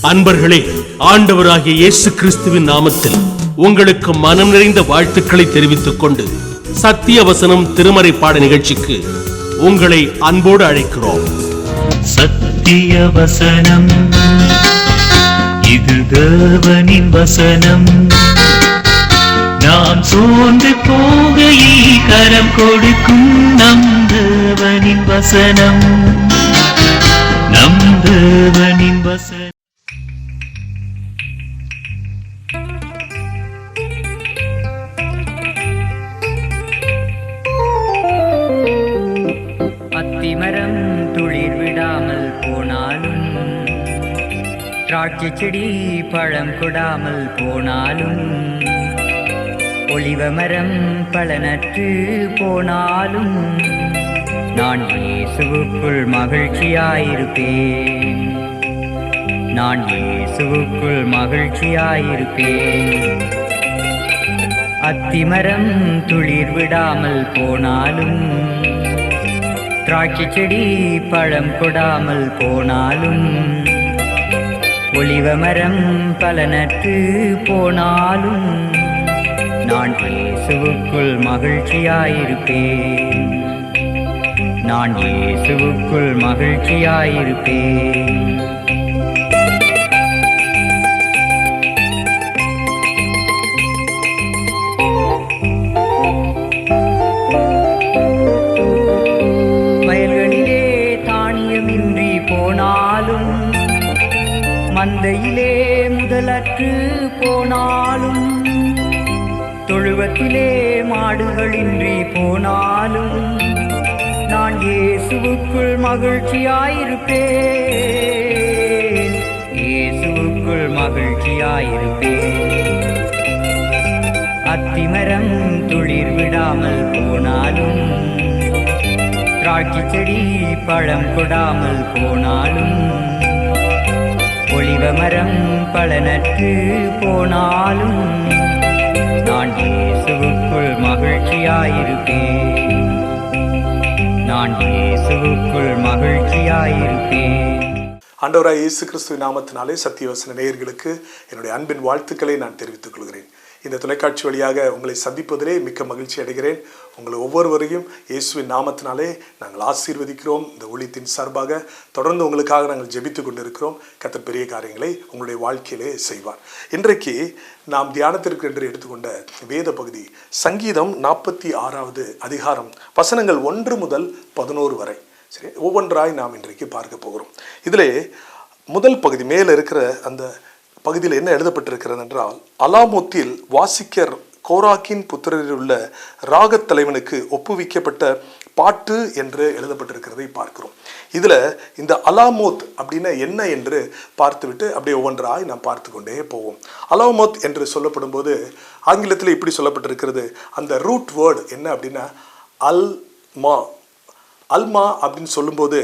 அன்பர்களே, ஆண்டவராகிய இயேசு கிறிஸ்துவின் நாமத்தில் உங்களுக்கு மனம் நிறைந்த வாழ்த்துக்களை தெரிவித்துக் கொண்டு சத்திய வசனம் திருமறை பாட நிகழ்ச்சிக்கு உங்களை அன்போடு அழைக்கிறோம். சத்திய வசனம், இது தேவனின் வசனம். நாம் சோர்ந்து போகையில் கரம் கொடுக்கும் நம் தேவனின் வசனம், நம் தேவனின் வசனம். அத்திமரம் துளிர் விடாமல் போனாலும், திராட்சை செடி பழம் கொடாமல் போனாலும், ஒலிவ மரம் பலனற்று போனாலும், நான் இயேசுவுக்குள் மகிழ்ச்சியாயிருப்பேன். நான் இயேசுவுக்குள் மகிழ்ச்சியாயிருப்பேன். அத்திமரம் துளிர் விடாமல் போனாலும், திராட்சை செடி பழம் கொடாமல் போனாலும், ஒலிவ மரம் பலனற்று போனாலும், நான் இயேசுவுக்குள் மகிழ்ச்சியாயிருப்பேன். நான் இயேசுவுக்குள் மகிழ்ச்சியாயிருப்பேன். வயல்களிலே தானியமின்றி போனாலும், மந்தையிலே முதலற்று போனாலும், தொழுவத்திலே மாடுகளின்றி போனாலும், நான் இயேசுவுக்குள் மகிழ்ச்சியாயிருப்பேன். இயேசுவுக்குள் மகிழ்ச்சியாயிருப்பேன். அத்திமரம் துளிர் விடாமல் போனாலும், திராட்சை செடி பழம் கொடாமல் போனாலும், ஒலிவ மரம் பலனற்று போனாலும், நான் இயேசுவுக்குள் மகிழ்ச்சியாயிருப்பேன். நான் இயேசுவுக்குள் மகிழ்ச்சியாயிருப்பேன். ஆண்டவராய் இயேசு கிறிஸ்துவின் நாமத்தினாலே சத்தியவசன நேயர்களுக்கு என்னுடைய அன்பின் வாழ்த்துக்களை நான் தெரிவித்துக் கொள்கிறேன். இந்த தொலைக்காட்சி வழியாக உங்களை சந்திப்பதிலே மிக்க மகிழ்ச்சி அடைகிறேன். உங்களை ஒவ்வொருவரையும் இயேசுவின் நாமத்தினாலே நாங்கள் ஆசீர்வதிக்கிறோம். இந்த ஊழியத்தின் சார்பாக தொடர்ந்து உங்களுக்காக நாங்கள் ஜெபித்து கொண்டிருக்கிறோம். கர்த்தர் பெரிய காரியங்களை உங்களுடைய வாழ்க்கையிலே செய்வார். இன்றைக்கு நாம் தியானத்திற்கு என்று எடுத்துக்கொண்ட வேத பகுதி சங்கீதம் 46வது அதிகாரம் வசனங்கள் 1 முதல் 11 வரை. சரி, ஒவ்வொன்றாய் நாம் இன்றைக்கு பார்க்க போகிறோம். இதிலே முதல் பகுதி மேலே இருக்கிற அந்த பகுதியில் என்ன எழுதப்பட்டிருக்கிறது என்றால், அலாமோத்தில் வாசிக்கர் கோராக்கின் புத்திரரில் உள்ள ராகத் தலைவனுக்கு ஒப்புவிக்கப்பட்ட பாட்டு என்று எழுதப்பட்டிருக்கிறதை பார்க்கிறோம். இதில் இந்த அலாமோத் அப்படின்னா என்ன என்று பார்த்துவிட்டு அப்படியே ஒவ்வொன்றாய் நாம் பார்த்து கொண்டே போவோம். அலாமோத் என்று சொல்லப்படும் போது ஆங்கிலத்தில் இப்படி சொல்லப்பட்டிருக்கிறது. அந்த ரூட் வேர்டு என்ன அப்படின்னா அல்மா. அல்மா அப்படின்னு சொல்லும்போது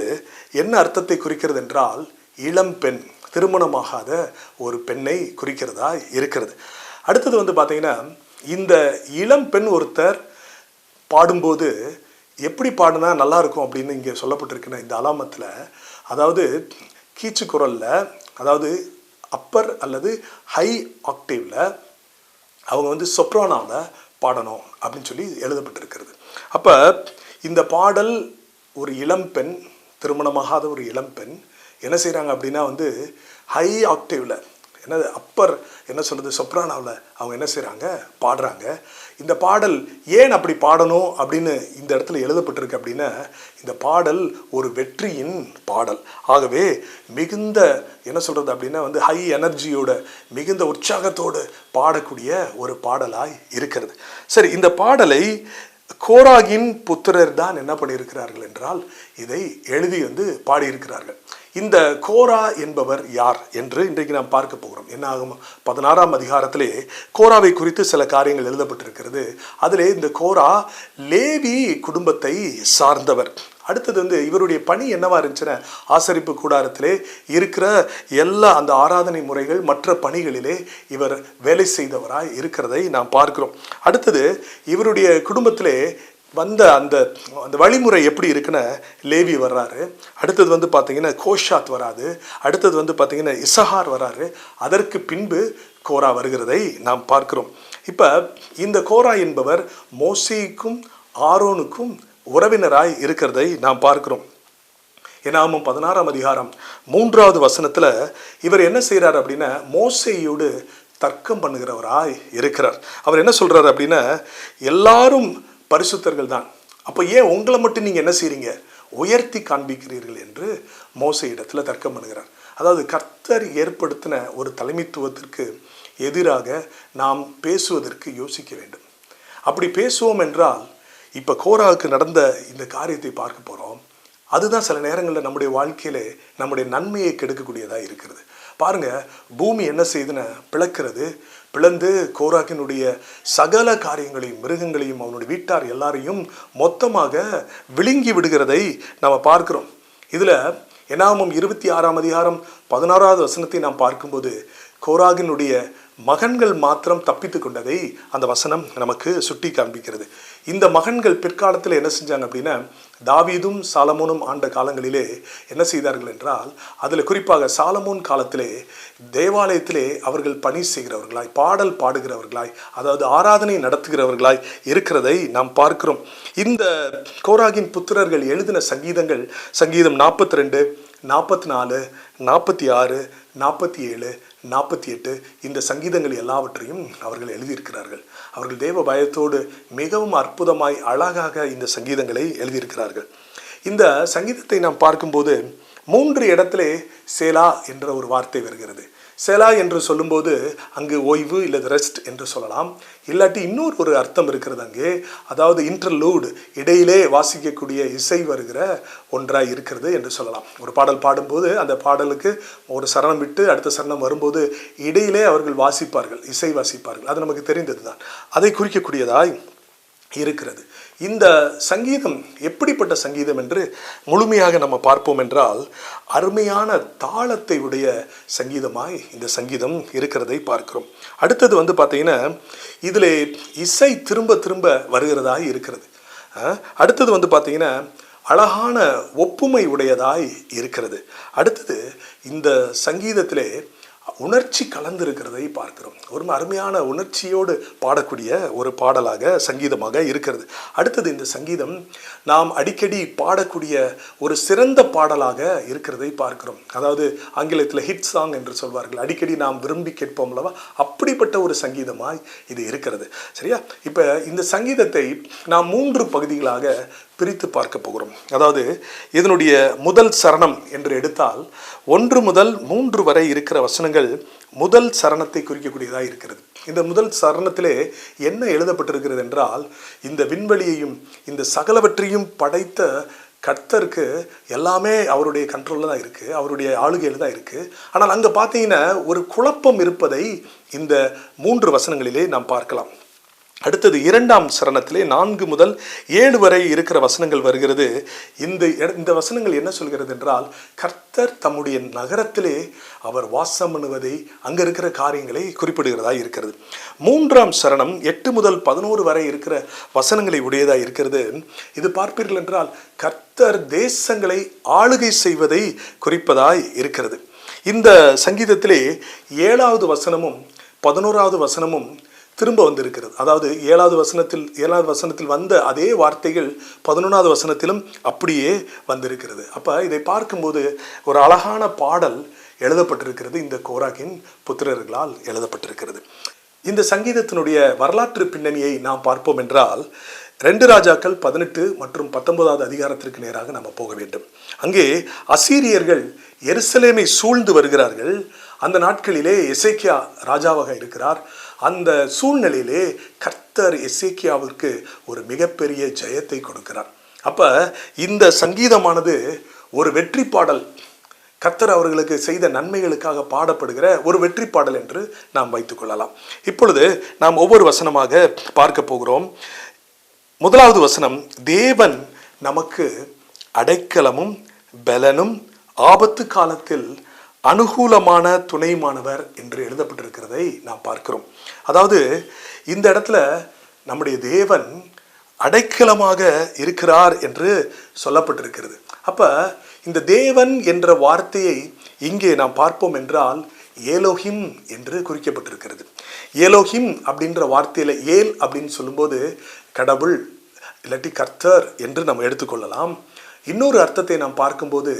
என்ன அர்த்தத்தை குறிக்கிறது என்றால், இளம் பெண், திருமணமாகாத ஒரு பெண்ணை குறிக்கிறதா இருக்கிறது. அடுத்தது வந்து பார்த்தீங்கன்னா, இந்த இளம் பெண் ஒருத்தர் பாடும்போது எப்படி பாடினா நல்லா இருக்கும் அப்படின்னு இங்கே சொல்லப்பட்டிருக்கிற இந்த அலாமத்தில், அதாவது கீச்சு குரலில், அதாவது அப்பர் அல்லது ஹை ஆக்டேவில் அவங்க வந்து சொப்ரானாவில் பாடணும் அப்படின்னு சொல்லி எழுதப்பட்டிருக்கிறது. அப்போ இந்த பாடல் ஒரு இளம்பெண், திருமணமாகாத ஒரு இளம்பெண் என்ன செய்கிறாங்க அப்படின்னா வந்து ஹை ஆக்டேவில், என்னது அப்பர் என்ன சொல்கிறது, சொப்ரானாவில் அவங்க என்ன செய்கிறாங்க, பாடுறாங்க. இந்த பாடல் ஏன் அப்படி பாடணும் அப்படின்னு இந்த இடத்துல எழுதப்பட்டிருக்கு அப்படின்னா, இந்த பாடல் ஒரு வெற்றியின் பாடல். ஆகவே மிகுந்த என்ன சொல்கிறது அப்படின்னா வந்து ஹை எனர்ஜியோட, மிகுந்த உற்சாகத்தோடு பாடக்கூடிய ஒரு பாடலாய் இருக்கிறது. சரி, இந்த பாடலை கோராகின் புத்திரர் தான் என்ன பண்ணியிருக்கிறார்கள் என்றால் இதை எழுதி வந்து பாடியிருக்கிறார்கள். இந்த கோரா என்பவர் யார் என்று இன்றைக்கு நாம் பார்க்க போகிறோம். என்ன ஆகும், 16ஆம் அதிகாரத்திலே கோராவை குறித்து சில காரியங்கள் எழுதப்பட்டிருக்கிறது. அதிலே இந்த கோரா லேவி குடும்பத்தை சார்ந்தவர். அடுத்தது வந்து இவருடைய பணி என்னவா இருந்துச்சுன்னா, ஆசரிப்பு கூடாரத்திலே இருக்கிற எல்லா அந்த ஆராதனை முறைகள் மற்ற பணிகளிலே இவர் வேலை செய்தவராய் இருக்கிறதை நாம் பார்க்கிறோம். அடுத்தது இவருடைய குடும்பத்திலே வந்த அந்த அந்த வழிமுறை எப்படி இருக்குன்னு லேவி வர்றாரு. அடுத்தது வந்து பார்த்தீங்கன்னா கோஷாத் வராது. அடுத்தது வந்து பார்த்தீங்கன்னா இசஹார் வராரு. அதற்கு பின்பு கோரா வருகிறதை நாம் பார்க்கிறோம். இப்போ இந்த கோரா என்பவர் மோசேக்கும் ஆரோனுக்கும் உறவினராய் இருக்கிறதை நாம் பார்க்கிறோம். என்னாகும் 16ஆம் அதிகாரம் 3வது வசனத்துல இவர் என்ன செய்யறாரு அப்படின்னா மோசேயோடு தர்க்கம் பண்ணுகிறவராய் இருக்கிறார். அவர் என்ன சொல்றாரு அப்படின்னா, எல்லாரும் பரிசுத்தர்கள் தான், அப்போ ஏன் உங்களை மட்டும் நீங்க என்ன செய்றீங்க, உயர்த்தி காண்பிக்கிறீர்கள் என்று மோசே இடத்துல தர்க்கம் பண்ணுகிறார். அதாவது கர்த்தர் ஏற்படுத்தின ஒரு தலைமைத்துவத்திற்கு எதிராக நாம் பேசுவதற்கு யோசிக்க வேண்டும். அப்படி பேசுவோம் என்றால் இப்போ கோராவுக்கு நடந்த இந்த காரியத்தை பார்க்க போகிறோம். அதுதான் சில நேரங்களில் நம்முடைய வாழ்க்கையில நம்முடைய நன்மையை கெடுக்கக்கூடியதாக இருக்கிறது. பாருங்க, பூமி என்ன செய்யுதுன்னு பிளக்கிறது. பிளந்து கோராக்கினுடைய சகல காரியங்களையும், மிருகங்களையும், அவனுடைய வீட்டார் எல்லாரையும் மொத்தமாக விழுங்கி விடுகிறதை நம்ம பார்க்கிறோம். இதில் என்னாகும் 26ஆம் அதிகாரம் 16வது வசனத்தை நாம் பார்க்கும்போது கோராகினுடைய மகன்கள் மாத்திரம் தப்பித்து கொண்டதை அந்த வசனம் நமக்கு சுட்டி காண்பிக்கிறது. இந்த மகன்கள் பிற்காலத்தில் என்ன செஞ்சாங்க அப்படின்னா, தாவீதும் சாலமோனும் ஆண்ட காலங்களிலே என்ன செய்தார்கள் என்றால், அதில் குறிப்பாக சாலமோன் காலத்திலே தேவாலயத்திலே அவர்கள் பணி செய்கிறவர்களாய், பாடல் பாடுகிறவர்களாய், அதாவது ஆராதனை நடத்துகிறவர்களாய் இருக்கிறதை நாம் பார்க்கிறோம். இந்த கோராகின் புத்திரர்கள் எழுதின சங்கீதங்கள் சங்கீதம் 42, 44, 46, 47, 48 இந்த சங்கீதங்கள் எல்லாவற்றையும் அவர்கள் எழுதியிருக்கிறார்கள். அவர்கள் தேவ பயத்தோடு மிகவும் அற்புதமாய் அழகாக இந்த சங்கீதங்களை எழுதியிருக்கிறார்கள். இந்த சங்கீதத்தை நாம் பார்க்கும்போது 3 இடத்திலே சேலா என்ற ஒரு வார்த்தை வருகிறது. சேலா என்று சொல்லும்போது அங்கு ஓய்வு இல்லது ரெஸ்ட் என்று சொல்லலாம். இல்லாட்டி இன்னொரு ஒரு அர்த்தம் இருக்கிறது அங்கே, அதாவது இன்டர்லூட், இடையிலே வாசிக்கக்கூடிய இசை வருகிற ஒன்றாய் இருக்கிறது என்று சொல்லலாம். ஒரு பாடல் பாடும்போது அந்த பாடலுக்கு ஒரு சரணம் விட்டு அடுத்த சரணம் வரும்போது இடையிலே அவர்கள் வாசிப்பார்கள், இசை வாசிப்பார்கள். அது நமக்கு தெரிந்தது தான். அதை குறிக்கக்கூடியதாய் இருக்கிறது. இந்த சங்கீதம் எப்படிப்பட்ட சங்கீதம் என்று முழுமையாக நம்ம பார்ப்போம் என்றால், அருமையான தாளத்தை உடைய சங்கீதமாய் இந்த சங்கீதம் இருக்கிறதை பார்க்கிறோம். அடுத்தது வந்து பார்த்தீங்கன்னா இதில் இசை திரும்ப திரும்ப வருகிறதாய் இருக்கிறது. அடுத்தது வந்து பார்த்தீங்கன்னா அழகான ஒப்புமை உடையதாய் இருக்கிறது. அடுத்தது இந்த சங்கீதத்திலே உணர்ச்சி கலந்திருக்கிறதை பார்க்கிறோம். ஒரு அருமையான உணர்ச்சியோடு பாடக்கூடிய ஒரு பாடலாக சங்கீதமாக இருக்கிறது. அடுத்தது இந்த சங்கீதம் நாம் அடிக்கடி பாடக்கூடிய ஒரு சிறந்த பாடலாக இருக்கிறதை பார்க்கிறோம். அதாவது ஆங்கிலத்தில் ஹிட் சாங் என்று சொல்வார்கள், அடிக்கடி நாம் விரும்பி கேட்போம் அல்லவா, அப்படிப்பட்ட ஒரு சங்கீதமாய் இது இருக்கிறது. சரியா? இப்போ இந்த சங்கீதத்தை நாம் 3 பகுதிகளாக பிரித்து பார்க்க போகிறோம். அதாவது இதனுடைய முதல் சரணம் என்று எடுத்தால் 1 முதல் 3 வரை இருக்கிற வசனங்கள் முதல் சரணத்தை குறிக்கக்கூடியதாக இருக்கிறது. இந்த முதல் சரணத்திலே என்ன எழுதப்பட்டிருக்கிறது என்றால், இந்த விண்வெளியையும் இந்த சகலவற்றையும் படைத்த கர்த்தருக்கு எல்லாமே அவருடைய கண்ட்ரோலில் தான் இருக்குது, அவருடைய ஆளுகையில் தான் இருக்குது. ஆனால் அங்கே பார்த்தீங்கன்னா ஒரு குழப்பம் இருப்பதை இந்த 3 வசனங்களிலே நாம் பார்க்கலாம். அடுத்தது 2ஆம் சரணத்திலே 4 முதல் 7 வரை இருக்கிற வசனங்கள் வருகிறது. இந்த வசனங்கள் என்ன சொல்கிறது என்றால், கர்த்தர் தம்முடைய நகரத்திலே அவர் வாசம் பண்ணுவதை, அங்கே இருக்கிற காரியங்களை குறிப்பிடுகிறதா இருக்கிறது. 3ஆம் சரணம் 8 முதல் 11 வரை இருக்கிற வசனங்களை உடையதாக இருக்கிறது. இது பார்ப்பீர்கள் என்றால் கர்த்தர் தேசங்களை ஆளுகை செய்வதை குறிப்பதாய் இருக்கிறது. இந்த சங்கீதத்திலே 7வது வசனமும் 11வது வசனமும் திரும்ப வந்திருக்கிறது. அதாவது 7வது வசனத்தில் வந்த அதே வார்த்தைகள் 11வது வசனத்திலும் அப்படியே வந்திருக்கிறது. அப்போ இதை பார்க்கும்போது ஒரு அழகான பாடல் எழுதப்பட்டிருக்கிறது, இந்த கோராகின் புத்திரர்களால் எழுதப்பட்டிருக்கிறது. இந்த சங்கீதத்தினுடைய வரலாற்று பின்னணியை நாம் பார்ப்போம் என்றால் 2 ராஜாக்கள் 18 மற்றும் 19வது அதிகாரத்திற்கு நேராக நாம் போக வேண்டும். அங்கே அசீரியர்கள் எருசலேமை சூழ்ந்து வருகிறார்கள். அந்த நாட்களிலே எசேக்கியா ராஜாவாக இருக்கிறார். அந்த சூழ்நிலையிலே கர்த்தர் எசேக்கியாவிற்கு ஒரு மிகப்பெரிய ஜெயத்தை கொடுக்கிறார். அப்ப இந்த சங்கீதமானது ஒரு வெற்றி பாடல், கர்த்தர் அவர்களுக்கு செய்த நன்மைகளுக்காக பாடப்படுகிற ஒரு வெற்றி பாடல் என்று நாம் வைத்துக் கொள்ளலாம். இப்பொழுது நாம் ஒவ்வொரு வசனமாக பார்க்க போகிறோம். 1வது வசனம், தேவன் நமக்கு அடைக்கலமும் பலனும் ஆபத்து காலத்தில் அனுகூலமான துணைமானவர் என்று எழுதப்பட்டிருக்கிறதை நாம் பார்க்கிறோம். அதாவது இந்த இடத்துல நம்முடைய தேவன் அடைக்கலமாக இருக்கிறார் என்று சொல்லப்பட்டிருக்கிறது. அப்ப இந்த தேவன் என்ற வார்த்தையை இங்கே நாம் பார்ப்போம் என்றால் ஏலோஹிம் என்று குறிக்கப்பட்டிருக்கிறது. ஏலோஹிம் அப்படின்ற வார்த்தையில ஏல் அப்படின்னு சொல்லும்போது கடவுள் இல்லாட்டி கர்த்தர் என்று நம்ம எடுத்துக்கொள்ளலாம். இன்னொரு அர்த்தத்தை நாம் பார்க்கும்போது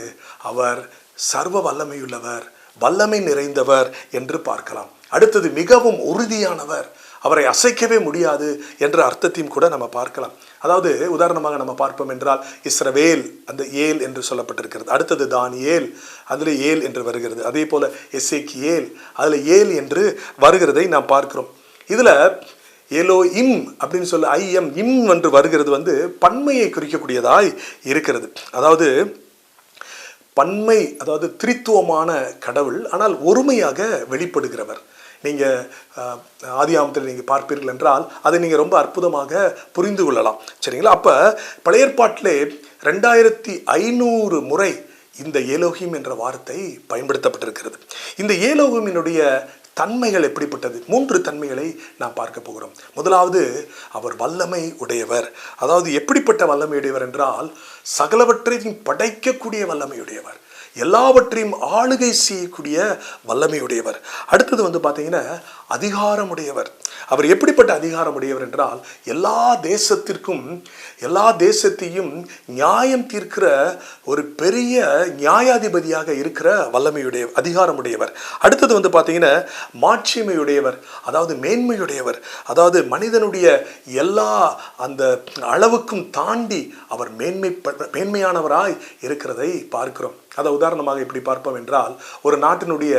அவர் சர்வ வல்லமையுள்ளவர், வல்லமை நிறைந்தவர் என்று பார்க்கலாம். அடுத்தது மிகவும் உறுதியானவர், அவரை அசைக்கவே முடியாது என்ற அர்த்தத்தையும் கூட நம்ம பார்க்கலாம். அதாவது உதாரணமாக நம்ம பார்ப்போம் என்றால் இஸ்ரவேல், அந்த ஏல் என்று சொல்லப்பட்டிருக்கிறது. அடுத்தது தானியேல், அதில் ஏல் என்று வருகிறது. அதே போல எசேக்கியேல், அதில் ஏல் என்று வருகிறதை நாம் பார்க்கிறோம். இதுல ஏலோ இம் அப்படின்னு சொல்ல ஐஎம் இம் என்று வருகிறது பன்மையை குறிக்கக்கூடியதாய் இருக்கிறது. அதாவது பன்மை, அதாவது திரித்துவமான கடவுள், ஆனால் ஒருமையாக வெளிப்படுகிறவர். நீங்கள் ஆதியாகமத்தில் நீங்கள் பார்ப்பீர்கள் என்றால் அதை நீங்கள் ரொம்ப அற்புதமாக புரிந்து கொள்ளலாம். சரிங்களா? அப்போ பழைய ஏற்பாட்டிலே 2500 முறை இந்த ஏலோஹிம் என்ற வார்த்தை பயன்படுத்தப்பட்டிருக்கிறது. இந்த ஏலோஹிமினுடைய தன்மைகள் எப்படிப்பட்டது? 3 தன்மைகளை நாம் பார்க்க போகிறோம். முதலாவது, அவர் வல்லமை உடையவர். அதாவது எப்படிப்பட்ட வல்லமை உடையவர் என்றால் சகலவற்றையும் படைக்கக்கூடிய வல்லமையுடையவர், எல்லாவற்றையும் ஆளுகை செய்யக்கூடிய வல்லமையுடையவர். அடுத்தது பார்த்தீங்கன்னா அதிகாரமுடையவர். அவர் எப்படிப்பட்ட அதிகாரமுடையவர் என்றால் எல்லா தேசத்திற்கும், எல்லா தேசத்தையும் நியாயம் தீர்க்கிற ஒரு பெரிய நியாயாதிபதியாக இருக்கிற வல்லமையுடைய அதிகாரமுடையவர். அடுத்தது பார்த்தீங்கன்னா மாட்சிமையுடையவர், அதாவது மேன்மையுடையவர். அதாவது மனிதனுடைய எல்லா அந்த அளவுக்கும் தாண்டி அவர் மேன்மையானவராய் இருக்கிறதை பார்க்கிறோம். அதை உதாரணமாக இப்படி பார்ப்போம் என்றால், ஒரு நாட்டினுடைய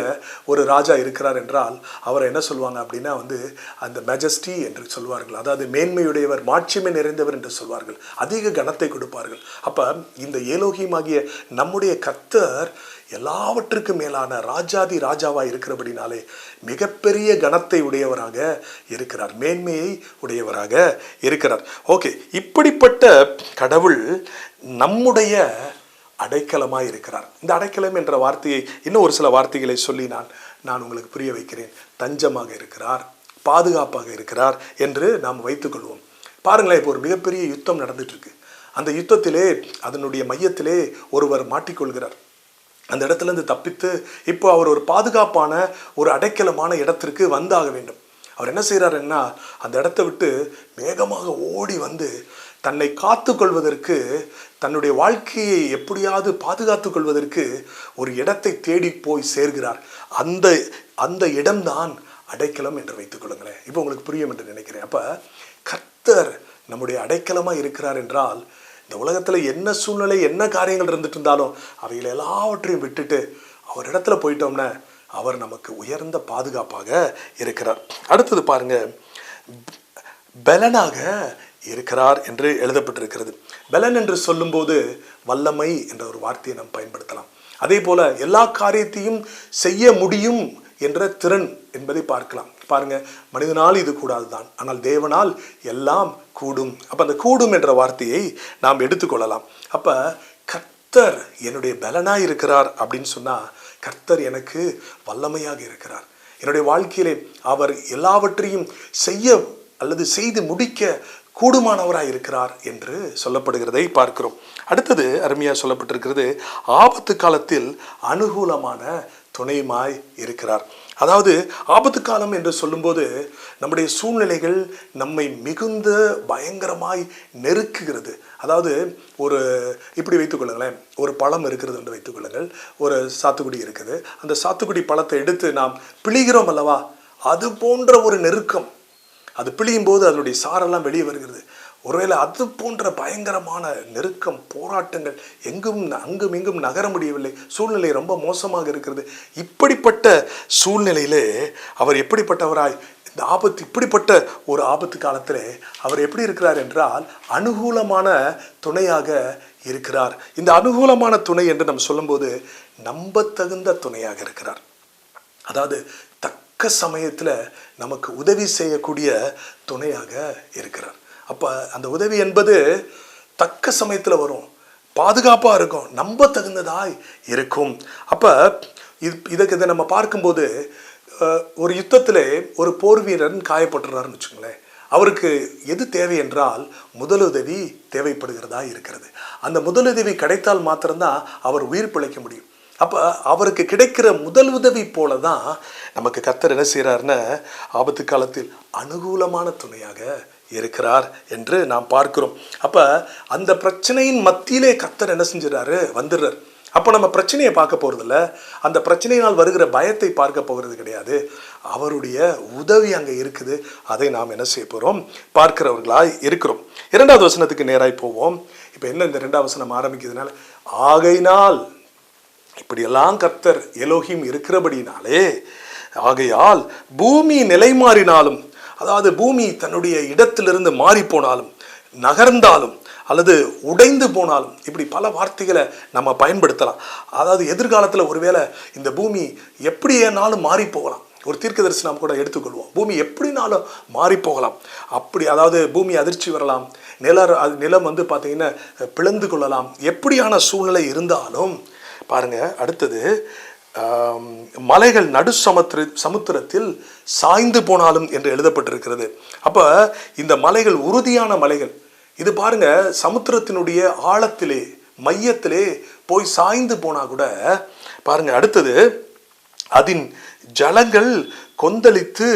ஒரு ராஜா இருக்கிறார் என்றால் அவரை என்ன சொல்லுவாங்க அப்படின்னா அந்த மெஜஸ்டி என்று சொல்வார்கள். அதாவது மேன்மையுடையவர், மாட்சிமை நிறைந்தவர் என்று சொல்வார்கள். அதிக கனத்தை கொடுப்பார்கள். அப்ப இந்த ஏலோஹிம் ஆகிய நம்முடைய கர்த்தர் எல்லாவற்றுக்கும் மேலான ராஜாதி ராஜாவாய் இருக்கிறபடினாலே மிகப்பெரிய கனத்தை உடையவராக இருக்கிறார், மேன்மையை உடையவராக இருக்கிறார். ஓகே, இப்படிப்பட்ட கடவுள் நம்முடைய அடைக்கலமாய் இருக்கிறார். இந்த அடைக்கலம் என்ற வார்த்தையை இன்னும் ஒரு சில வார்த்தைகளை சொல்லி நான் உங்களுக்கு புரிய வைக்கிறேன். தஞ்சமாக இருக்கிறார், பாதுகாப்பாக இருக்கிறார் என்று நாம் வைத்துக்கொள்வோம். பாருங்களேன், இப்போ ஒரு மிகப்பெரிய யுத்தம் நடந்துட்டு இருக்கு. அந்த யுத்தத்திலே அதனுடைய மையத்திலே ஒருவர் மாட்டிக்கொள்கிறார். அந்த இடத்துல இருந்து தப்பித்து இப்போ அவர் ஒரு பாதுகாப்பான ஒரு அடைக்கலமான இடத்திற்கு வந்தாக வேண்டும். அவர் என்ன செய்கிறாருன்னா அந்த இடத்தை விட்டு வேகமாக ஓடி தன்னை காத்து கொள்வதற்கு, தன்னுடைய வாழ்க்கையை எப்படியாவது பாதுகாத்து கொள்வதற்கு ஒரு இடத்தை தேடி போய் சேர்கிறார். அந்த இடம்தான் அடைக்கலம் என்று வைத்துக் கொள்ளுங்களேன். இப்போ உங்களுக்கு புரியும் என்று நினைக்கிறேன். அப்ப கர்த்தர் நம்முடைய அடைக்கலமா இருக்கிறார் என்றால் இந்த உலகத்துல என்ன சூழ்நிலை, என்ன காரியங்கள் இருந்துட்டு இருந்தாலும் அவைகளை எல்லாவற்றையும் விட்டுட்டு அவர் இடத்துல போயிட்டோம்னா அவர் நமக்கு உயர்ந்த பாதுகாப்பாக இருக்கிறார். அடுத்தது பாருங்க, பலனாக இருக்கிறார் என்று எழுதப்பட்டிருக்கிறது. பலன் என்று சொல்லும்போது வல்லமை என்ற ஒரு வார்த்தையை நாம் பயன்படுத்தலாம். அதே போல எல்லா காரியத்தையும் செய்ய முடியும் என்ற திறன் என்பதை பார்க்கலாம். பாருங்க, மனிதனால் இது கூடாதுதான், ஆனால் தேவனால் எல்லாம் கூடும். அப்ப அந்த கூடும் என்ற வார்த்தையை நாம் எடுத்துக்கொள்ளலாம். அப்ப கர்த்தர் என்னுடைய பலனாய் இருக்கிறார் அப்படின்னு சொன்னா கர்த்தர் எனக்கு வல்லமையாக இருக்கிறார். என்னுடைய வாழ்க்கையிலே அவர் எல்லாவற்றையும் செய்ய அல்லது செய்து முடிக்க கூடுமானவராய் இருக்கிறார் என்று சொல்லப்படுகிறதை பார்க்கிறோம். அடுத்தது அருமையா சொல்லப்பட்டிருக்கிறது, ஆபத்து காலத்தில் அனுகூலமான துணையுமாய் இருக்கிறார். அதாவது ஆபத்து காலம் என்று சொல்லும்போது நம்முடைய சூழ்நிலைகள் நம்மை மிகுந்த பயங்கரமாய் நெருக்குகிறது. அதாவது ஒரு இப்படி வைத்துக்கொள்ளுங்களேன், ஒரு பழம் இருக்கிறது என்று வைத்துக்கொள்ளுங்கள், ஒரு சாத்துக்குடி இருக்குது. அந்த சாத்துக்குடி பழத்தை எடுத்து நாம் பிழிகிறோம் அல்லவா, அது போன்ற ஒரு நெருக்கம். அது பிழியும் போது அதனுடைய சாரெல்லாம் வெளியே வருகிறது. ஒருவேளை அது போன்ற பயங்கரமான நெருக்கம், போராட்டங்கள், அங்கும் இங்கும் நகர முடியவில்லை, சூழ்நிலை ரொம்ப மோசமாக இருக்கிறது. இப்படிப்பட்ட சூழ்நிலையிலே அவர் எப்படிப்பட்டவராய் இந்த இப்படிப்பட்ட ஒரு ஆபத்து காலத்திலே அவர் எப்படி இருக்கிறார் என்றால் அனுகூலமான துணையாக இருக்கிறார். இந்த அனுகூலமான துணை என்று நம்ம சொல்லும்போது நம்பத்தகுந்த துணையாக இருக்கிறார். அதாவது தக்க சமயத்துல நமக்கு உதவி செய்யக்கூடிய துணையாக இருக்கிறார். அப்ப அந்த உதவி என்பது தக்க சமயத்துல வரும், பாதுகாப்பா இருக்கும், நம்ப தகுந்ததாய் இருக்கும். அப்ப இதை நம்ம பார்க்கும்போது ஒரு யுத்தத்திலே ஒரு போர் வீரன் காயப்பட்டுறாருன்னு வச்சுக்கோங்களேன். அவருக்கு எது தேவை என்றால் முதலுதவி தேவைப்படுகிறதா இருக்கிறது. அந்த முதலுதவி கிடைத்தால் மாத்திரம்தான் அவர் உயிர் பிழைக்க முடியும். அப்போ அவருக்கு கிடைக்கிற முதல் உதவி போல தான் நமக்கு கர்த்தர் என்ன செய்கிறார்னா ஆபத்து காலத்தில் அனுகூலமான துணையாக இருக்கிறார் என்று நாம் பார்க்கிறோம். அப்போ அந்த பிரச்சனையின் மத்தியிலே கர்த்தர் என்ன செஞ்சிடறாரு, வந்துடுறார். அப்போ நம்ம பிரச்சனையை பார்க்க போகிறதில்ல, அந்த பிரச்சனையினால் வருகிற பயத்தை பார்க்க போகிறது கிடையாது. அவருடைய உதவி அங்கே இருக்குது. அதை நாம் என்ன செய்ய போகிறோம், பார்க்கிறவர்களாய் இருக்கிறோம். 2வது வசனத்துக்கு நேராய் போவோம். இப்போ என்ன இந்த 2வது வசனம் ஆரம்பிக்கிறதுனால, ஆகையினால் இப்படியெல்லாம் கர்த்தர் எலோஹிம் இருக்கிறபடினாலே, ஆகையால் பூமி நிலை மாறினாலும், அதாவது பூமி தன்னுடைய இடத்திலிருந்து மாறி போனாலும், நகர்ந்தாலும் அல்லது உடைந்து போனாலும், இப்படி பல வார்த்தைகளை நம்ம பயன்படுத்தலாம். அதாவது எதிர்காலத்தில் ஒருவேளை இந்த பூமி எப்படினாலும் மாறி போகலாம். ஒரு தீர்க்க தரிசனம் கூட எடுத்துக்கொள்வோம். பூமி எப்படினாலும் மாறி போகலாம். அப்படி அதாவது பூமி அதிர்ச்சி வரலாம், நிலம் வந்து பார்த்தீங்கன்னா பிளந்து கொள்ளலாம். எப்படியான சூழ்நிலை இருந்தாலும் பாருங்க, அடுத்தது மலைகள் நடு சமுத்திரத்தில் சாய்ந்து போனாலும் என்று எழுதப்பட்டிருக்கிறது. அப்ப இந்த மலைகள் உறுதியான மலைகள். இது பாருங்க, சமுத்திரத்தினுடைய ஆழத்திலே மையத்திலே போய் சாய்ந்து போனா கூட பாருங்க, அடுத்தது அதன் ஜலங்கள் கொந்தளித்து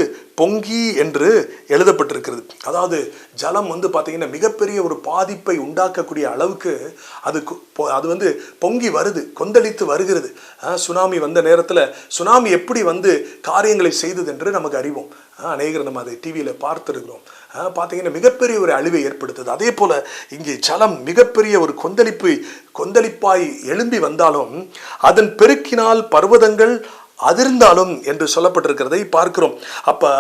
பொங்கி என்று எழுதப்பட்டிருக்கிறது. அதாவது ஜலம் வந்து பார்த்தீங்கன்னா மிகப்பெரிய ஒரு பாதிப்பை உண்டாக்கக்கூடிய அளவுக்கு அது வந்து பொங்கி வருது, கொந்தளித்து வருகிறது. சுனாமி வந்த நேரத்தில் சுனாமி எப்படி வந்து காரியங்களை செய்தது என்று நமக்கு அறிவோம். அநேகர் நம்ம அதை டிவியில் பார்த்துருக்கிறோம். பார்த்தீங்கன்னா மிகப்பெரிய ஒரு அழிவை ஏற்படுத்துது. அதே போல் இங்கே ஜலம் மிகப்பெரிய ஒரு கொந்தளிப்பாய் எழும்பி வந்தாலும் அதன் பெருக்கினால் பர்வதங்கள் அதிர்ந்தாலும் என்று சொல்லப்பட்டிருக்கிறதை பார்க்கிறோம். அப்ப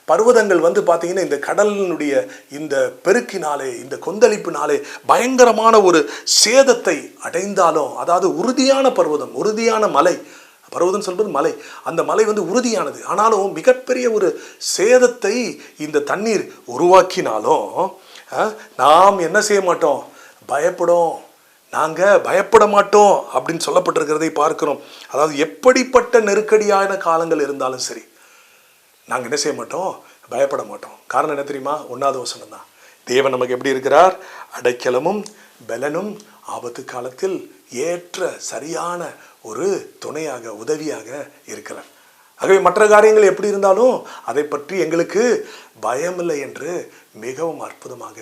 பர்வதங்கள் வந்து பார்த்தீங்கன்னா இந்த கடலினுடைய இந்த பெருக்கினாலே, இந்த கொந்தளிப்பினாலே பயங்கரமான ஒரு சேதத்தை அடைந்தாலும், அதாவது உறுதியான பர்வதம், உறுதியான மலை, பர்வதம் சொல்வது மலை, அந்த மலை வந்து உறுதியானது, ஆனாலும் மிகப்பெரிய ஒரு சேதத்தை இந்த தண்ணீர் உருவாக்கினாலும் நாம் என்ன செய்ய மாட்டோம், நாங்கள் பயப்பட மாட்டோம் அப்படின்னு சொல்லப்பட்டிருக்கிறதை பார்க்கிறோம். அதாவது எப்படிப்பட்ட நெருக்கடியான காலங்கள் இருந்தாலும் சரி, நாங்கள் என்ன செய்ய மாட்டோம், பயப்பட மாட்டோம். காரணம் என்ன தெரியுமா? 1வது வசனம் தான். தேவன் நமக்கு எப்படி இருக்கிறார்? அடைக்கலமும் பலனும், ஆபத்து காலத்தில் ஏற்ற சரியான ஒரு துணையாக, உதவியாக இருக்கிறார். ஆகவே மற்ற காரியங்கள் எப்படி இருந்தாலும் அதை பற்றி எங்களுக்கு பயமில்லை என்று மிகவும் அற்புதமாக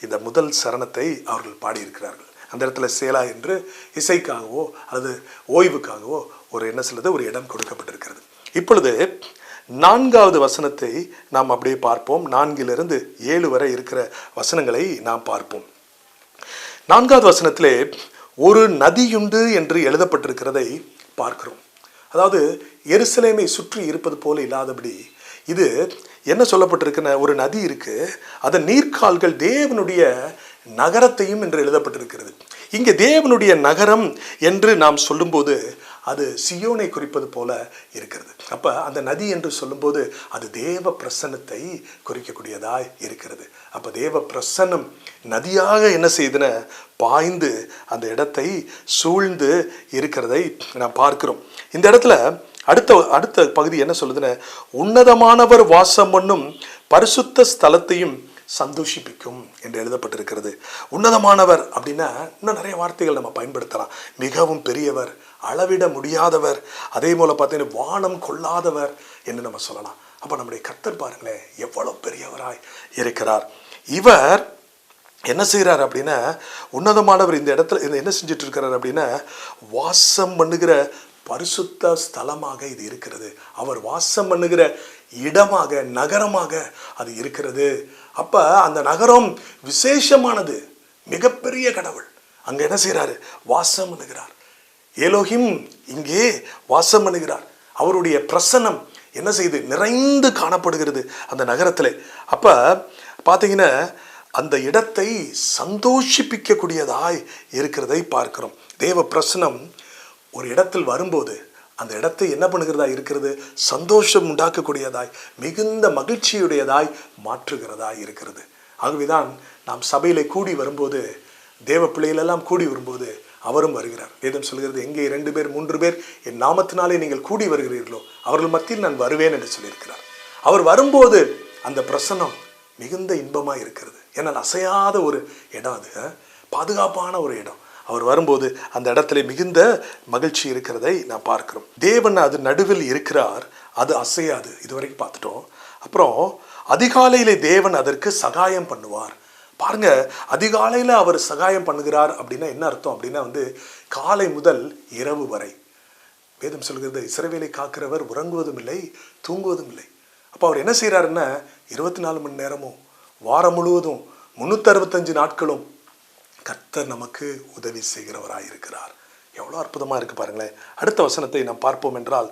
இந்த முதல் சரணத்தை அவர்கள் பாடியிருக்கிறார்கள். அந்த இடத்துல சேலா என்று இசைக்காகவோ அல்லது ஓய்வுக்காகவோ ஒரு என்ன சொல்லுது, ஒரு இடம் கொடுக்கப்பட்டிருக்கிறது. இப்பொழுது 4வது வசனத்தை நாம் அப்படியே பார்ப்போம். 4லிருந்து 7 வரை இருக்கிற வசனங்களை நாம் பார்ப்போம். 4வது வசனத்திலே ஒரு நதியுண்டு என்று எழுதப்பட்டிருக்கிறதை பார்க்கிறோம். அதாவது எருசலேமை சுற்றி இருப்பது போல இல்லாதபடி இது என்ன சொல்லப்பட்டிருக்குன்னா, ஒரு நதி இருக்கு, அதன் நீர்க்கால்கள் தேவனுடைய நகரத்தையும் என்று எழுதப்பட்டிருக்கிறது. இங்கே தேவனுடைய நகரம் என்று நாம் சொல்லும்போது அது சியோனை குறிப்பது போல இருக்கிறது. அப்ப அந்த நதி என்று சொல்லும்போது அது தேவ பிரசன்னத்தை குறிக்கக்கூடியதாய் இருக்கிறது. அப்ப தேவ பிரசன்னம் நதியாக என்ன செய்துன பாய்ந்து அந்த இடத்தை சூழ்ந்து இருக்கிறதை நாம் பார்க்கிறோம். இந்த இடத்துல அடுத்த பகுதி என்ன சொல்லுதுன்னா, உன்னதமானவர் வாசம் பண்ணும் பரிசுத்த ஸ்தலத்தையும் சந்தோஷிப்பிக்கும் என்று எழுதப்பட்டிருக்கிறது. உன்னதமானவர் அப்படின்னா இன்னும் நிறைய வார்த்தைகள் நம்ம பயன்படுத்தலாம். மிகவும் பெரியவர், அளவிட முடியாதவர், அதே போல பார்த்தீங்கன்னா வானம் கொள்ளாதவர் என்று நம்ம சொல்லலாம். அப்போ நம்முடைய கர்த்தர் பாருங்களேன் எவ்வளவு பெரியவராய் இருக்கிறார். இவர் என்ன செய்கிறார் அப்படின்னா, உன்னதமானவர் இந்த இடத்துல என்ன செஞ்சுட்டு இருக்கிறார் அப்படின்னா, வாசம் பண்ணுகிற பரிசுத்த ஸ்தலமாக இது இருக்கிறது. அவர் வாசம் பண்ணுகிற இடமாக, நகரமாக அது இருக்கிறது. அப்ப அந்த நகரம் விசேஷமானது, மிகப்பெரிய கடவுள் அங்க என்ன செய்யறாரு, வாசம் பண்ணுகிறார். எலோஹிம் இங்கே வாசம் பண்ணுகிறார். அவருடைய பிரசன்னம் என்ன செய்து நிறைந்து காணப்படுகிறது அந்த நகரத்துல. அப்ப பாத்தீங்கன்னா அந்த இடத்தை சந்தோஷிப்பிக்கக்கூடியதாய் இருக்கிறதை பார்க்கிறோம். தேவ பிரசன்னம் ஒரு இடத்தில் வரும்போது அந்த இடத்தை என்ன பண்ணுகிறதா இருக்கிறது, சந்தோஷம் உண்டாக்கக்கூடியதாய், மிகுந்த மகிழ்ச்சியுடையதாய் மாற்றுகிறதாய் இருக்கிறது. ஆகவேதான் நாம் சபையில கூடி வரும்போது, தேவ பிள்ளைகளெல்லாம் கூடி வரும்போது அவரும் வருகிறார். வேதம் சொல்கிறது, எங்கே 2 பேர் 3 பேர் என் நாமத்தினாலே நீங்கள் கூடி வருகிறீர்களோ அவர்கள் மத்தியில் நான் வருவேன் என்று சொல்லியிருக்கிறார். அவர் வரும்போது அந்த பிரசன்னம் மிகுந்த இன்பமாக இருக்கிறது. ஏன்னால் அசையாத ஒரு இடம் அது, பாதுகாப்பான ஒரு இடம். அவர் வரும்போது அந்த இடத்துல மிகுந்த மகிழ்ச்சி இருக்கிறதை நான் பார்க்கிறோம். தேவன் அது நடுவில் இருக்கிறார், அது அசையாது. இதுவரைக்கும் பார்த்துட்டோம். அப்புறம் அதிகாலையிலே தேவன் அதற்கு சகாயம் பண்ணுவார். பாருங்க, அதிகாலையில் அவர் சகாயம் பண்ணுகிறார் அப்படின்னா என்ன அர்த்தம் அப்படின்னா காலை முதல் இரவு வரை. வேதம் சொல்கிறது, இஸ்ரவேலை காக்கிறவர் உறங்குவதும் இல்லை தூங்குவதும் இல்லை. அப்போ அவர் என்ன செய்கிறாருன்னா 24 மணி நேரமும் வாரம் முழுவதும் 365 நாட்களும் கர்த்தர் நமக்கு உதவி செய்கிறவராக இருக்கிறார். எவ்வளோ அற்புதமாக இருக்குது பாருங்களேன். அடுத்த வசனத்தை நாம் பார்ப்போம் என்றால்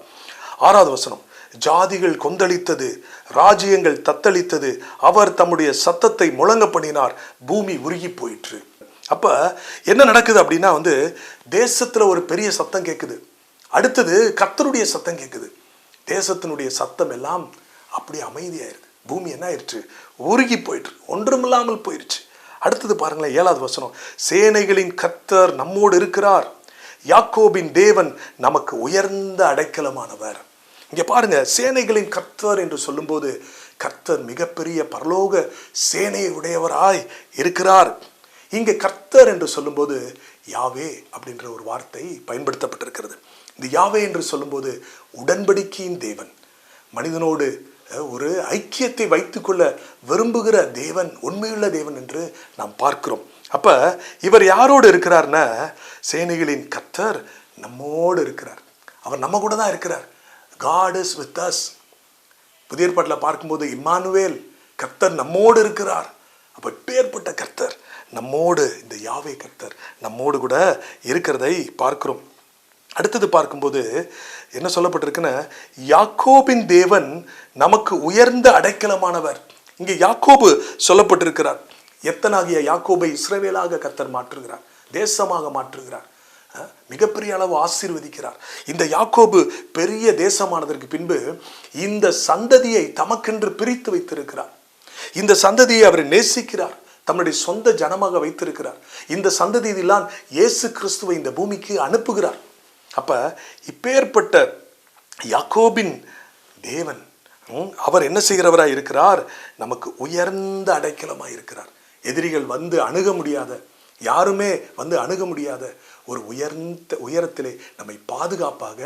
6வது வசனம், ஜாதிகள் கொந்தளித்தது, ராஜ்யங்கள் தத்தளித்தது, அவர் தம்முடைய சத்தத்தை முழங்க பண்ணினார், பூமி உருகி போயிற்று. அப்போ என்ன நடக்குது அப்படின்னா தேசத்தில் ஒரு பெரிய சத்தம் கேட்குது. அடுத்தது கர்த்தருடைய சத்தம் கேட்குது. தேசத்தினுடைய சத்தம் எல்லாம் அப்படியே அமைதியாயிருது. பூமி என்ன ஆயிடுச்சு? உருகி போயிட்டு ஒன்றுமில்லாமல் போயிடுச்சு. அடுத்தது பாருங்களேன், 7வது வசனம், சேனைகளின் கர்த்தர் நம்மோடு இருக்கிறார், யாக்கோபின் தேவன் நமக்கு உயர்ந்த அடைக்கலமானவர். இங்கே பாருங்க, சேனைகளின் கர்த்தர் என்று சொல்லும்போது கர்த்தர் மிகப்பெரிய பரலோக சேனையை உடையவராய் இருக்கிறார். இங்கே கர்த்தர் என்று சொல்லும்போது யாவே அப்படின்ற ஒரு வார்த்தை பயன்படுத்தப்பட்டிருக்கிறது. இந்த யாவே என்று சொல்லும்போது உடன்படிக்கையின் தேவன், மனிதனோடு ஒரு ஐக்கியத்தை வைத்துக்கொள்ள விரும்புகிற தேவன், உண்மையுள்ள தேவன் என்று நாம் பார்க்கிறோம். அப்ப இவர் யாரோடு இருக்கிறார்னா, சேனைகளின் கர்த்தர் நம்மோடு இருக்கிறார். அவர் நம்ம கூட தான் இருக்கிறார். God is with us. புதிய ஏற்பாட்டில் பார்க்கும்போது இம்மானுவேல், கர்த்தர் நம்மோடு இருக்கிறார். அப்போ பேர்பட்ட கர்த்தர் நம்மோடு, இந்த யாவே கர்த்தர் நம்மோடு கூட இருக்கிறதை பார்க்கிறோம். அடுத்தது பார்க்கும்போது என்ன சொல்லப்பட்டிருக்குன்னா, யாக்கோபின் தேவன் நமக்கு உயர்ந்த அடைக்கலமானவர். இங்கே யாக்கோபு சொல்லப்பட்டிருக்கிறார். எத்தனாகிய யாக்கோபை இஸ்ரவேலாக கர்த்தர் மாற்றுகிறார், தேசமாக மாற்றுகிறார், மிகப்பெரிய அளவு ஆசீர்வதிக்கிறார். இந்த யாக்கோபு பெரிய தேசமானதற்கு பின்பு இந்த சந்ததியை தமக்கென்று பிரித்து வைத்திருக்கிறார். இந்த சந்ததியை அவர் நேசிக்கிறார், தம்முடைய சொந்த ஜனமாக வைத்திருக்கிறார். இந்த சந்ததியில்தான் இயேசு கிறிஸ்துவை இந்த பூமிக்கு அனுப்புகிறார். அப்ப இப்பேற்பட்ட யாக்கோபின் தேவன் அவர் என்ன செய்கிறவராய் இருக்கிறார்? நமக்கு உயர்ந்த அடைக்கலமாய் இருக்கிறார். எதிரிகள் அணுக முடியாத, யாருமே அணுக முடியாத ஒரு உயரத்திலே நம்மை பாதுகாப்பாக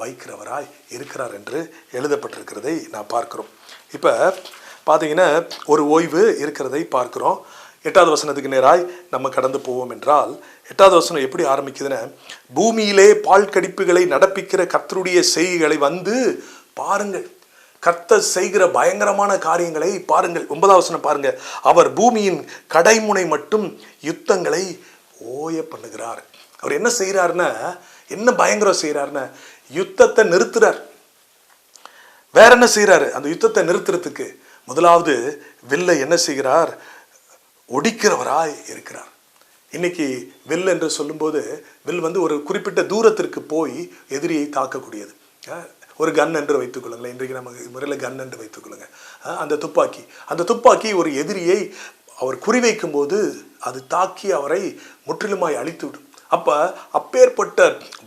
வைக்கிறவராய் இருக்கிறார் என்று எழுதப்பட்டிருக்கிறதை நான் பார்க்கிறோம். இப்போ பார்த்தீங்கன்னா ஒரு ஓய்வு இருக்கிறதை பார்க்கிறோம். 8வது வசனத்துக்கு நேராய் நம்ம கடந்து போவோம் என்றால், 8வது வசனம் எப்படி ஆரம்பிக்குதுன்னா, பூமியிலே பால் கடிப்புகளை நடப்பிக்கிற கர்த்தருடைய செய்கைகளை பாருங்கள். கர்த்தர் செய்கிற பயங்கரமான காரியங்களை பாருங்கள். 9வது வசனம் பாருங்க, அவர் பூமியின் கடைமுனை மட்டும் யுத்தங்களை ஓய பண்ணுகிறார். அவர் என்ன செய்யறாருன்னா, என்ன பயங்கரம் செய்யறாருன்னா, யுத்தத்தை நிறுத்துறார். வேற என்ன செய்யறாரு? அந்த யுத்தத்தை நிறுத்துறதுக்கு முதலாவது வில்லை என்ன செய்கிறார்? ஒடிக்கிறவராய் இருக்கிறார். இன்னைக்கு வில் என்று சொல்லும்போது வில் ஒரு குறிப்பிட்ட தூரத்திற்கு போய் எதிரியை தாக்கக்கூடியது. ஒரு கன் என்று வைத்துக்கொள்ளுங்களேன், இன்றைக்கு நமக்கு முறையில் கன் என்று வைத்துக்கொள்ளுங்க. அந்த துப்பாக்கி ஒரு எதிரியை அவர் குறிவைக்கும் போது அது தாக்கி அவரை முற்றிலுமாய் அழித்துவிடும். அப்பேற்பட்ட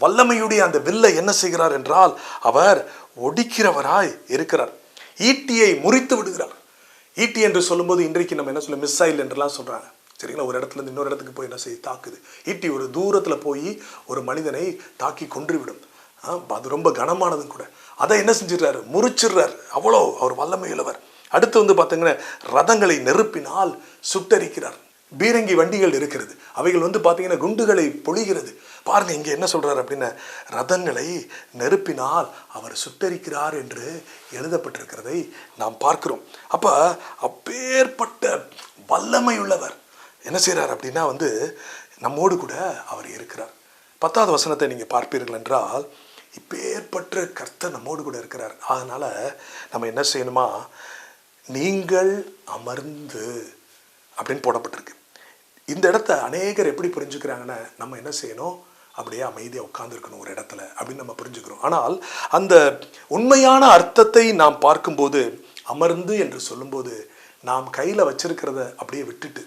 வல்லமையுடைய அந்த வில்லை என்ன செய்கிறார் என்றால், அவர் ஒடிக்கிறவராய் இருக்கிறார். ஈட்டியை முறித்து விடுகிறார். ஈட்டி என்று சொல்லும்போது இன்றைக்கு நம்ம என்ன சொல்ல, மிசைல் என்றெல்லாம் சொல்றாங்க, சரிங்களா? ஒரு இடத்துல இருந்து இன்னொரு இடத்துக்கு போய் என்ன செய்ய தாக்குது. ஈட்டி ஒரு தூரத்துல போய் ஒரு மனிதனை தாக்கி கொன்றுவிடும். அது ரொம்ப கனமானதும் கூட. அதை என்ன செஞ்சிடறாரு? முறிச்சிடுறாரு. அவ்வளோ அவர் வல்லமையுள்ளவர். அடுத்து பார்த்தீங்கன்னா ரதங்களை நெருப்பினால் சுட்டரிக்கிறார். பீரங்கி வண்டிகள் இருக்கிறது, அவைகள் பார்த்தீங்கன்னா குண்டுகளை பொழிகிறது. பாருங்க, இங்க என்ன சொல்றாரு அப்படின்னா, ரதங்களை நெருப்பினால் அவர் சுட்டரிக்கிறார் என்று எழுதப்பட்டிருக்கிறதை நாம் பார்க்கிறோம். அப்பேற்பட்ட வல்லமை உள்ளவர் என்ன செய்யறார் அப்படின்னா, நம்மோடு கூட அவர் இருக்கிறார். 10வது வசனத்தை நீங்க பார்ப்பீர்கள் என்றால், இப்பேற்பட்ட கர்த்தர் நம்மோடு கூட இருக்கிறார். அதனால நம்ம என்ன செய்யணுமா, நீங்கள் அமர்ந்து அப்படின்னு போடப்பட்டிருக்கு. இந்த இடத்த அநேகர் எப்படி புரிஞ்சுக்கிறாங்கன்னா, நம்ம என்ன செய்யணும், அப்படியே அமைதியாக உட்கார்ந்துருக்கணும் ஒரு இடத்துல அப்படின்னு நம்ம புரிஞ்சுக்கிறோம். ஆனால் அந்த உண்மையான அர்த்தத்தை நாம் பார்க்கும்போது, அமர்ந்து என்று சொல்லும்போது நாம் கையில் வச்சிருக்கிறத அப்படியே விட்டுட்டு,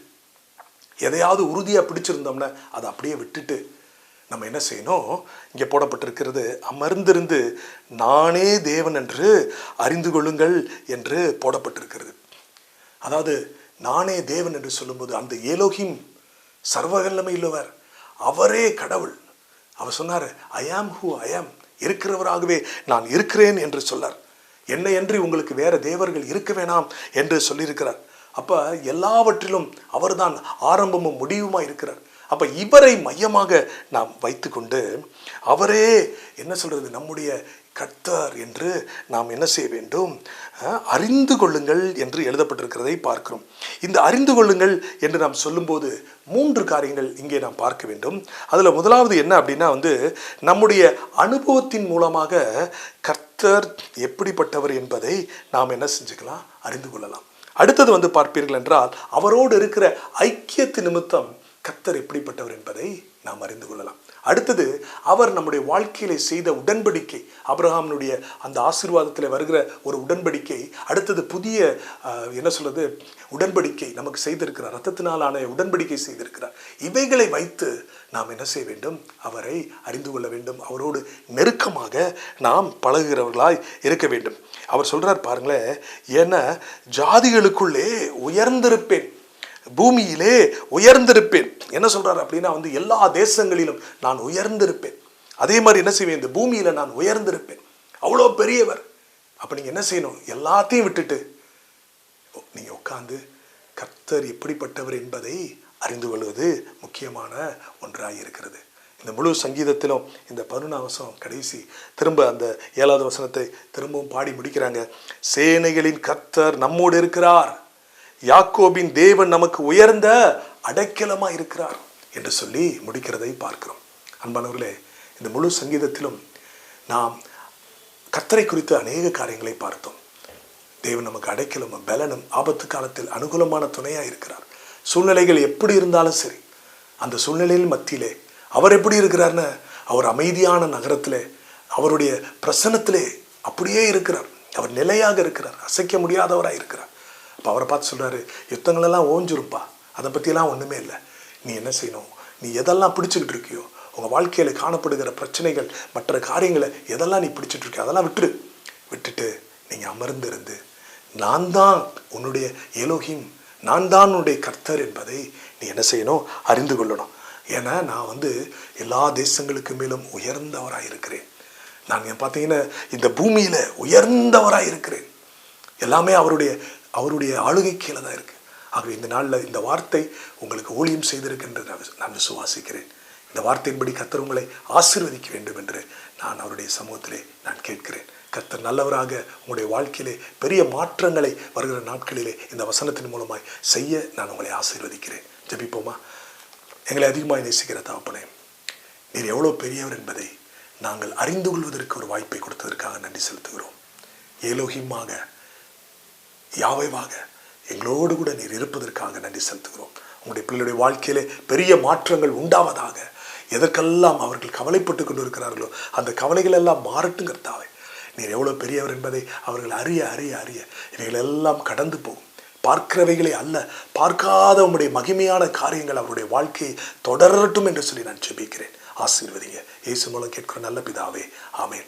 எதையாவது உறுதியாக பிடிச்சிருந்தோம்னா அதை அப்படியே விட்டுட்டு நம்ம என்ன செய்யணும், இங்கே போடப்பட்டிருக்கிறது, அமர்ந்திருந்து நானே தேவன் என்று அறிந்து கொள்ளுங்கள் என்று போடப்பட்டிருக்கிறது. அதாவது நானே தேவன் என்று சொல்லும்போது அந்த எலோஹிம் சர்வவல்லமை உள்ளவர், அவரே கடவுள். அவர் சொன்னார், ஐ ஆம் ஹூ ஐ ஆம், இருக்கிறவராகவே நான் இருக்கிறேன் என்று சொன்னார். என்னை அன்றி உங்களுக்கு வேற தேவர்கள் இருக்க வேணாம் என்று சொல்லியிருக்கிறார். அப்ப எல்லாவற்றிலும் அவர்தான் ஆரம்பமும் முடிவுமா இருக்கிறார். அப்ப இவரை மையமாக நாம் வைத்துக்கொண்டு அவரே என்ன சொல்றது, நம்முடைய கர்த்தர் என்று நாம் என்ன செய்ய வேண்டும், அறிந்து கொள்ளுங்கள் என்று எழுதப்பட்டிருக்கிறதை பார்க்கிறோம். இந்த அறிந்து கொள்ளுங்கள் என்று நாம் சொல்லும்போது 3 காரியங்கள் இங்கே நாம் பார்க்க வேண்டும். அதுல முதலாவது என்ன அப்படின்னா நம்முடைய அனுபவத்தின் மூலமாக கர்த்தர் எப்படிப்பட்டவர் என்பதை நாம் என்ன செஞ்சுக்கலாம், அறிந்து கொள்ளலாம். அடுத்தது பார்ப்பீர்கள் என்றால் அவரோடு இருக்கிற ஐக்கியத்து நிமித்தம் கர்த்தர் எப்படிப்பட்டவர் என்பதை நாம் அறிந்து கொள்ளலாம். அடுத்தது அவர் நம்முடைய வாழ்க்கையில செய்த உடன்படிக்கை, ஆபிரகாமினுடைய அந்த ஆசீர்வாதத்தில் வருகிற ஒரு உடன்படிக்கை. அடுத்தது புதிய என்ன சொல்றது உடன்படிக்கை நமக்கு செய்திருக்கிறார், ரத்தத்தினாலான உடன்படிக்கை செய்திருக்கிறார். இவைகளை வைத்து நாம் என்ன செய்ய வேண்டும், அவரை அறிந்து கொள்ள வேண்டும். அவரோடு நெருக்கமாக நாம் பழகுகிறவர்களாய் இருக்க வேண்டும். அவர் சொல்றார் பாருங்களேன், என ஜாதிகளுக்குள்ளே உயர்ந்திருப்பேன், பூமியிலே உயர்ந்திருப்பேன். என்ன சொல்றாரு அப்படின்னா எல்லா தேசங்களிலும் நான் உயர்ந்திருப்பேன். அதே மாதிரி என்ன செய்வேன், இந்த பூமியில நான் உயர்ந்திருப்பேன். அவ்வளோ பெரியவர். அப்ப நீங்க என்ன செய்யணும், எல்லாத்தையும் விட்டுட்டு நீங்க உட்கார்ந்து கர்த்தர் எப்படிப்பட்டவர் என்பதை அறிந்து கொள்வது முக்கியமான ஒன்றாக இருக்கிறது. இந்த முழு சங்கீதத்திலும் இந்த 11 வசனம் கடைசி திரும்ப அந்த 7வது வசனத்தை திரும்பவும் பாடி முடிக்கிறாங்க. சேனைகளின் கர்த்தர் நம்மோடு இருக்கிறார், யாக்கோபின் தேவன் நமக்கு உயர்ந்த அடைக்கலமா இருக்கிறார் என்று சொல்லி முடிக்கிறதை பார்க்கிறோம். அன்பானவர்களே, இந்த முழு சங்கீதத்திலும் நாம் கர்த்தரை குறித்து அநேக காரியங்களை பார்த்தோம். தேவன் நமக்கு அடைக்கலமும் பலனும், ஆபத்து காலத்தில் அனுகூலமான துணையா இருக்கிறார். சூழ்நிலைகள் எப்படி இருந்தாலும் சரி, அந்த சூழ்நிலையில் மத்தியிலே அவர் எப்படி இருக்கிறார்னு, அவர் அமைதியான நகரத்திலே அவருடைய பிரசன்னத்திலே அப்படியே இருக்கிறார். அவர் நிலையாக இருக்கிறார், அசைக்க முடியாதவராக இருக்கிறார். அப்போ அவரை பார்த்து சொல்றாரு, யுத்தங்களெல்லாம் ஓஞ்சிருப்பா, அதை பற்றியெல்லாம் ஒன்றுமே இல்லை. நீ என்ன செய்யணும், நீ எதெல்லாம் பிடிச்சிக்கிட்டு இருக்கியோ, உங்கள் வாழ்க்கையில் காணப்படுகிற பிரச்சனைகள், மற்ற காரியங்களை எதெல்லாம் நீ பிடிச்சிட்டு இருக்கியோ அதெல்லாம் விட்டுட்டு நீங்கள் அமர்ந்திருந்து, நான் தான் உன்னுடைய எலோஹிம், நான் தான் உன்னுடைய கர்த்தர் என்பதை நீ என்ன செய்யணும், அறிந்து கொள்ளணும். ஏன்னா நான் எல்லா தேசங்களுக்கு மேலும் உயர்ந்தவராக இருக்கிறேன். நான் பார்த்தீங்கன்னா இந்த பூமியில் உயர்ந்தவராக இருக்கிறேன். எல்லாமே அவருடைய ஆளுகை கீழே தான் இருக்கு. ஆகவே இந்த நாளில் இந்த வார்த்தை உங்களுக்கு ஊழியம் செய்திருக்கின்றது நான் விசுவாசிக்கிறேன். இந்த வார்த்தையின்படி கர்த்தர் உங்களை ஆசீர்வதிக்க வேண்டும் என்று நான் அவருடைய சமூகத்திலே நான் கேட்கிறேன். கர்த்தர் நல்லவராக உங்களுடைய வாழ்க்கையிலே பெரிய மாற்றங்களை வருகிற நாட்களிலே இந்த வசனத்தின் மூலமாய் செய்ய நான் உங்களை ஆசீர்வதிக்கிறேன். ஜெபிப்போமா. எங்களை அதிகமாக நேசிக்கிற தகப்பனே, நீர் எவ்வளோ பெரியவர் என்பதை நாங்கள் அறிந்து கொள்வதற்கு ஒரு வாய்ப்பை கொடுத்ததற்காக நன்றி செலுத்துகிறோம். ஏலோகிமாக யாவைவாக எங்களோடு கூட நீர் இருப்பதற்காக நன்றி செலுத்துகிறோம். உங்களுடைய பிள்ளைகளுடைய வாழ்க்கையிலே பெரிய மாற்றங்கள் உண்டாவதாக. எதற்கெல்லாம் அவர்கள் கவலைப்பட்டு கொண்டு இருக்கிறார்களோ அந்த கவலைகள் எல்லாம் மாறட்டும் கர்த்தாவே. நீர் எவ்வளோ பெரியவர் என்பதை அவர்கள் அறிய அறிய அறிய இவைகளெல்லாம் கடந்து போகும். பார்க்கிறவைகளை அல்ல, பார்க்காத உங்களுடைய மகிமையான காரியங்கள் அவருடைய வாழ்க்கையை தொடரட்டும் என்று சொல்லி நான் ஜெபிக்கிறேன். ஆசீர்வதிங்க. இயேசு மூலம் கேட்கிற நல்ல பிதாவே, ஆமென்.